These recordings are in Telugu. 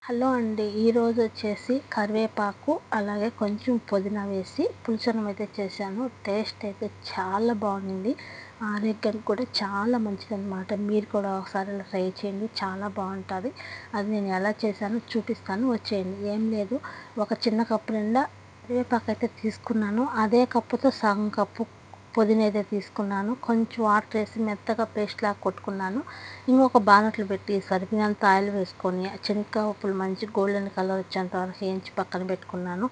హలో అండి. ఈరోజు వచ్చేసి కరివేపాకు అలాగే కొంచెం పుదీనా వేసి పులుసన్నం అయితే చేశాను. టేస్ట్ అయితే చాలా బాగుంది. ఆరోగ్యానికి కూడా చాలా మంచిదన్నమాట. మీరు కూడా ఒకసారి ఇలా ట్రై చేయండి, చాలా బాగుంటుంది. అది నేను ఎలా చేశానో చూపిస్తాను, వచ్చేయండి. ఏం లేదు, ఒక చిన్న కప్పు నిండా కరివేపాకు అయితే తీసుకున్నాను. అదే కప్పుతో సగం కప్పు పుదీనా అయితే తీసుకున్నాను. కొంచెం వాటర్ వేసి మెత్తగా పేస్ట్ లాగా కొట్టుకున్నాను. ఇంకొక బాణట్లు పెట్టి సరిపినంత ఆయిల్ వేసుకొని శనగపప్పులు మంచి గోల్డెన్ కలర్ వచ్చేంత వరకు వేయించి పక్కన పెట్టుకున్నాను.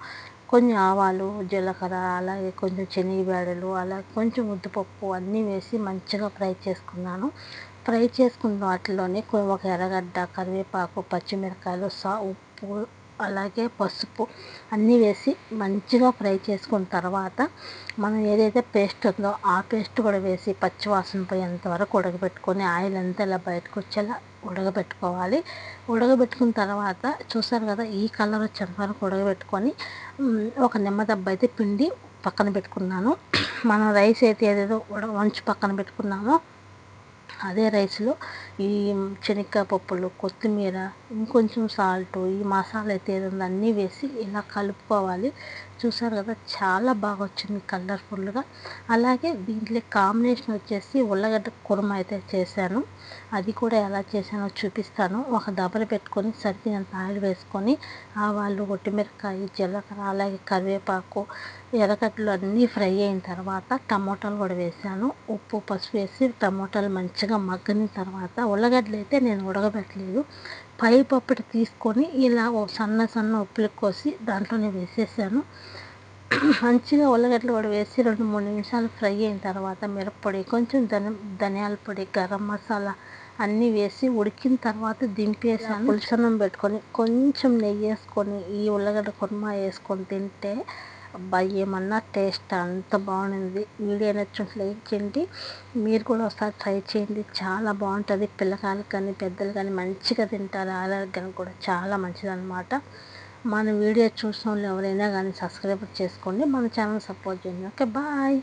కొన్ని ఆవాలు, జీలకర్ర, అలాగే కొంచెం శనగబెడలు, అలాగే కొంచెం ఉద్దిపప్పు అన్నీ వేసి మంచిగా ఫ్రై చేసుకున్నాను. ఫ్రై చేసుకున్న వాటిలోనే ఒక ఎర్రగడ్డ, కరివేపాకు, పచ్చిమిరపకాయలు, ఉప్పు, అలాగే పసుపు అన్నీ వేసి మంచిగా ఫ్రై చేసుకున్న తర్వాత మనం ఏదైతే పేస్ట్ ఉందో ఆ పేస్ట్ కూడా వేసి పచ్చివాసన పోయేంత వరకు ఉడకబెట్టుకొని ఆయిల్ అంతా ఇలా బయటకు వచ్చేలా ఉడకబెట్టుకోవాలి. ఉడకబెట్టుకున్న తర్వాత చూసారు కదా, ఈ కలర్ వచ్చేంత వరకు ఉడకబెట్టుకొని ఒక నిమ్మదబ్బ అయితే పిండి పక్కన పెట్టుకున్నాను. మనం రైస్ అయితే ఏదేదో వంచి పక్కన పెట్టుకున్నామో అదే రైస్లో ఈ శనగకాయ పప్పులు, కొత్తిమీర, ఇంకొంచెం సాల్ట్, ఈ మసాలా అయితే ఏదో అన్నీ వేసి ఇలా కలుపుకోవాలి. చూసారు కదా, చాలా బాగా వచ్చింది కలర్ఫుల్గా. అలాగే దీంట్లో కాంబినేషన్ వచ్చేసి ఉల్లగడ్డ కుర్మ అయితే చేశాను. అది కూడా ఎలా చేశానో చూపిస్తాను. ఒక దబర పెట్టుకొని సరిపినంత ఆయిల్ వేసుకొని ఆవాలు, ఒట్టిమిరపకాయ, జీలకర్ర, అలాగే కరివేపాకు, ఎర్రగడ్డలు అన్నీ ఫ్రై అయిన తర్వాత టమోటాలు కూడా వేసాను. ఉప్పు, పసుపు వేసి టమోటాలు మంచిగా మగ్గిన తర్వాత ఉల్లగడ్డలు అయితే నేను ఉడకబెట్టలేదు, పప్పిటి తీసుకొని ఇలా సన్న సన్న ఉప్పులు కోసి దాంట్లోనే వేసేసాను. మంచిగా ఉల్లగడ్డలు కూడా వేసి 2-3 నిమిషాలు ఫ్రై అయిన తర్వాత మిరప్పొడి, కొంచెం ధనియాల పొడి, గరం మసాలా అన్నీ వేసి ఉడికిన తర్వాత దింపేసాను. పులుసన్నం పెట్టుకొని కొంచెం నెయ్యి వేసుకొని ఈ ఉల్లగడ్డ కుర్మా వేసుకొని తింటే అబ్బా ఏమన్నా టేస్ట్, అంత బాగుంది. వీడియో నచ్చినట్లు లైక్ చేయండి. మీరు కూడా ఒకసారి ట్రై చేయండి, చాలా బాగుంటుంది. పిల్లకాయలకు కానీ పెద్దలు కానీ మంచిగా తింటారు. ఆరోగ్యానికి కూడా చాలా మంచిదన్నమాట. మన వీడియో చూసిన వాళ్ళు ఎవరైనా కానీ సబ్స్క్రైబ్ చేసుకోండి, మన ఛానల్ సపోర్ట్ చేయండి. Okay, bye.